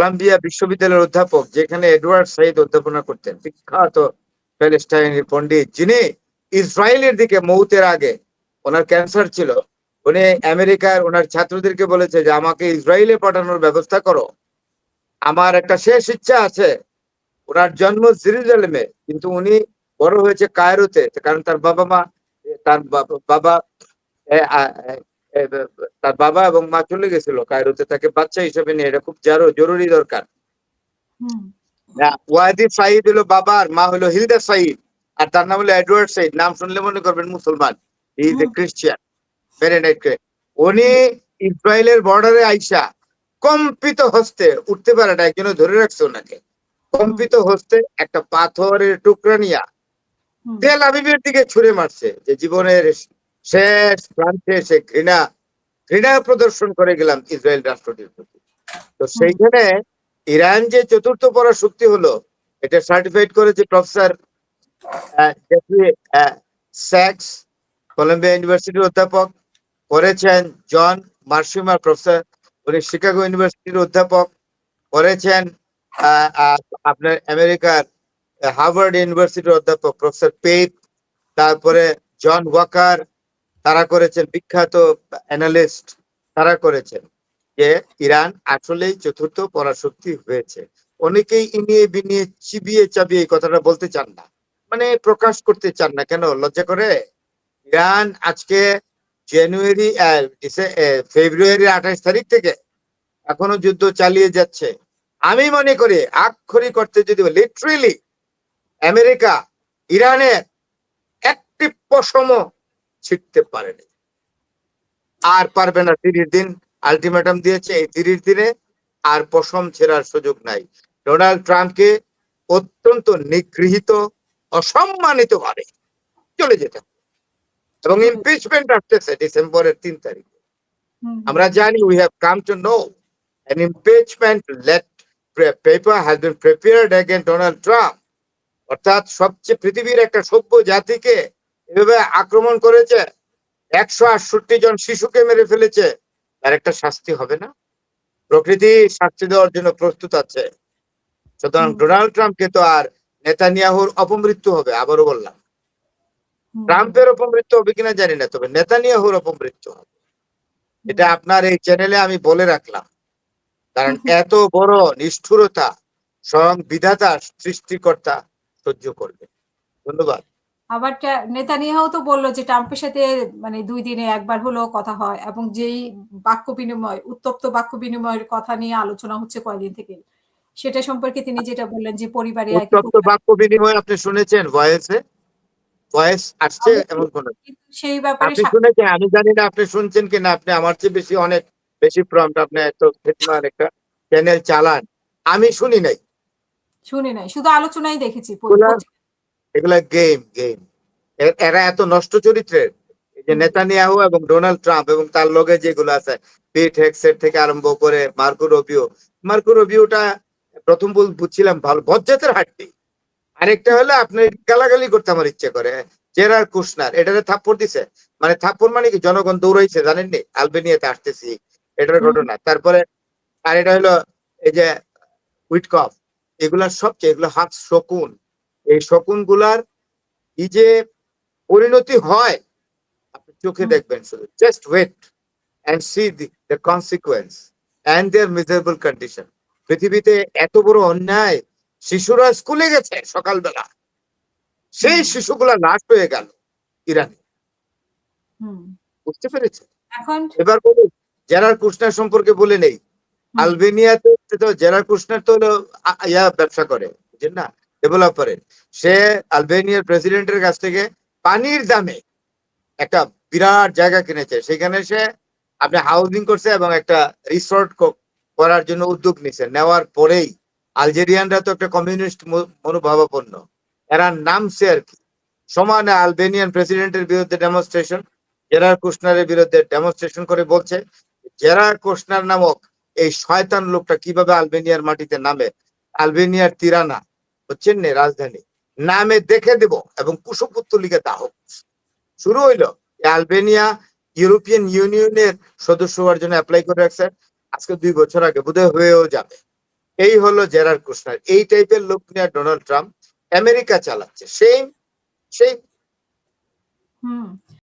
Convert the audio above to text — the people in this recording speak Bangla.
কলাম্বিয়া বিশ্ববিদ্যালয়ের অধ্যাপক, যেখানে এডওয়ার্ড সাইদ অধ্যাপনা করতেন, বিখ্যাত প্যালেস্টাইনের পণ্ডিত, যিনি ইসরায়েলের দিকে মৌতের আগে, ওনার ক্যান্সার ছিল, উনি আমেরিকার ওনার ছাত্রদেরকে বলেছে যে আমাকে ইসরায়েলে পাঠানোর ব্যবস্থা করো, আমার একটা শেষ ইচ্ছা আছে। ওনার জন্ম জেরুজালেমে, কিন্তু উনি বড় হয়েছে কায়রোতে, কারণ তার বাবা মা, তার বাবা তার বাবা এবং মা চলে গেছিল কায়রোতে তাকে বাচ্চা হিসেবে নিয়ে, এটা খুব জরুরি দরকার। ওয়াহিদ সাইদ হলো বাবার, মা হলো হিলদা সাইদ, আর তার নাম হলো এডওয়ার্ড সাইদ। নাম শুনলে মনে করবেন মুসলমান, হি ইজ এ খ্রিস্টিয়ান, মেরেনাইট। উনি ইসরায়েলের বর্ডারে আইসা কম্পিত হস্তে, উঠতে পারে না, একজনে ধরে রাখছে ওনাকে, কম্পিত হস্তে একটা পাথরের টুকরা নিয়া তেল আবিবের দিকে ছুড়ে মারছে, যে জীবনের শেষ প্রান্তে সে ঘৃণা প্রদর্শন করে গেলাম ইসরায়েল রাষ্ট্রটির প্রতি। তো সেইখানে ইরান যে চতুর্থ পরাশক্তি হলো, এটা সার্টিফাইড করেছে প্রফেসর স্যাক্স, কলম্বিয়া ইউনিভার্সিটির অধ্যাপক, করেছেন জন মার্শিমার প্রফেসর, উনি শিকাগো ইউনিভার্সিটির অধ্যাপক, করেছেন আপনার আমেরিকার হার্ভার্ড ইউনিভার্সিটির অধ্যাপক প্রফেসর পেট, তারপরে জন ওয়াকার, তারা করেছেন, বিখ্যাত অ্যানালিস্ট, তারা করেছেন যে ইরান আসলেই চতুর্থ পরাশক্তি হয়েছে। অনেকেই ইনিয়ে বিনিয়ে চিবিয়ে চাবিয়ে এই কথাটা বলতে চান না, মানে প্রকাশ করতে চান না। কেন? লজ্জা করে। ইরান আজকে ফেব্রুয়ারি 28 তারিখ থেকে এখনো যুদ্ধ চালিয়ে যাচ্ছে। আমি মনে করি আক্ষরিক অর্থে যদি লিটারেলি আমেরিকা ইরানের একটি পশমও ছিটতে পারেনি, আর পারবে না। 30 দিন আলটিমেটাম দিয়েছে, এই 30 দিনে আর পশম ছেড়ার সুযোগ নাই। ডোনাল্ড ট্রাম্পকে অত্যন্ত নিগৃহীত, অসম্মানিত ভাবে চলে যেতে হবে। এবং ইমপিচমেন্ট আসতেছে ডিসেম্বরের 3 তারিখে। আমরা জানি, we have come to know an impeachment led paper has been prepared against Donald Trump. অর্থাৎ সবচেয়ে পৃথিবীর একটা সভ্য জাতিকে এভাবে আক্রমণ করেছে, 168 জন শিশুকে মেরে ফেলেছে, তার একটা শাস্তি হবে না? প্রকৃতি শাস্তি দেওয়ার জন্য প্রস্তুত আছে। সুতরাং ডোনাল্ড ট্রাম্পকে তো আর নেতানিয়াহুর অপমৃত্যু হবে, আবারও বললাম। ট্রাম্পের অপমৃত্যু হবে কিনা জানি না, তবে নেতানিয়াহুর অপমৃত্যু হবে। এটা আপনার এই চ্যানেলে আমি বলে রাখলাম, কারণ এত বড় নিষ্ঠুরতা স্বয়ং বিধাতা সৃষ্টিকর্তা সহ্য করবে। ধন্যবাদ। আবার নেতানিয়াহু তো বললো যে ট্রাম্পের সাথে মানে 2 দিনে একবার হলেও কথা হয়, এবং যেই বাক্য বিনিময়, উত্তপ্ত বাক্য বিনিময়ের কথা নিয়ে আলোচনা হচ্ছে কয়েকদিন থেকে, সেটা সম্পর্কে তিনি যেটা বললেন যে পরিবারে উত্তপ্ত বাক্য বিনিময় আপনি শুনেছেন? ভয়েস আসছে এমন কোন? সেই ব্যাপারে আপনি শুনেছেন? আমি জানি না আপনি শুনছেন কিনা। আপনি আমার চেয়ে বেশি, অনেক বেশি প্রম্পট, আপনি এত ফিটমার একটা চ্যানেল চালান। আমি শুনি নাই, শুধু আলোচনাই দেখেছি। এগুলা গেম। এরা এত নষ্ট চরিত্রের, এই যে নেতানিয়াহু এবং ডোনাল্ড ট্রাম্প এবং তার লগে যেগুলো আছে, পিট হেগসেট থেকে আরম্ভ করে মার্কো রুবিওটা প্রথম বুঝছিলাম ভালো, বজ্জাতের হাড্ডি। আরেকটা হলো আপনি গালাগালি করতে আমার ইচ্ছে করে, জেরার কুশনার, এটারে থাপ্পড় দিছে, মানে থাপ্পড় মানে কি, জনগণ দৌড়াইছে, জানেননি? আলবেনিয়াতে আসতেছি, এটার ঘটনা। তারপরে আর এটা হলো এই যে উইটকফ, এগুলার সবচেয়ে, এগুলো হাত শকুন। এই শকুন গুলার কি যে পরিণতি হয় আপনি চোখে দেখবেন। শুধু just wait and see the consequence and their miserable condition. পৃথিবীতে এত বড় অন্যায়, শিশুরা স্কুলে গেছে সকালবেলা, সেই শিশুগুলা লাশ হয়ে গেল ইরানে। বুঝতে পেরেছে? এবার বলি, জেরার কুশনার সম্পর্কে বলে নেই। আলবেনিয়াতে তো জেরার কুশনার তো ব্যবসা করে, বুঝছেন না, ডেভেলপারের। সে আলবেনিয়ার প্রেসিডেন্টের কাছ থেকে পানির দামে একটা বিরাট জায়গা কিনেছে, সেখানে সে আপনি হাউজিং করছে এবং একটা রিসোর্ট করার জন্য উদ্যোগ নিছে। নেওয়ার পরেই আলজেরিয়ানরা তো একটা কমিউনিস্ট মনোভাবাপন্ন, এরা নামছে আর কি, সমানে আলবেনিয়ান প্রেসিডেন্টের বিরুদ্ধে ডেমনস্ট্রেশন, জেরার কুশনারের বিরুদ্ধে ডেমনস্ট্রেশন করে বলছে জেরার কুশনার নামক এই শয়তান লোকটা কিভাবে আলবেনিয়ার মাটিতে নামে, আলবেনিয়ার তিরানা, হচ্ছেন না রাজধানী, নামে দেখে দেব এবং কুশপুত্তলিকে দাহ। শুরু হইলো আলবেনিয়া ইউরোপিয়ান ইউনিয়নের সদস্য হওয়ার জন্য অ্যাপ্লাই করে রাখছে আজকে 2 বছর আগে, বোধহয় হয়েও যাবে। এই হলো জেরার্ড কুশনার। এই টাইপের লোক নিয়ে ডোনাল্ড ট্রাম্প আমেরিকা চালাচ্ছে। সেই হুম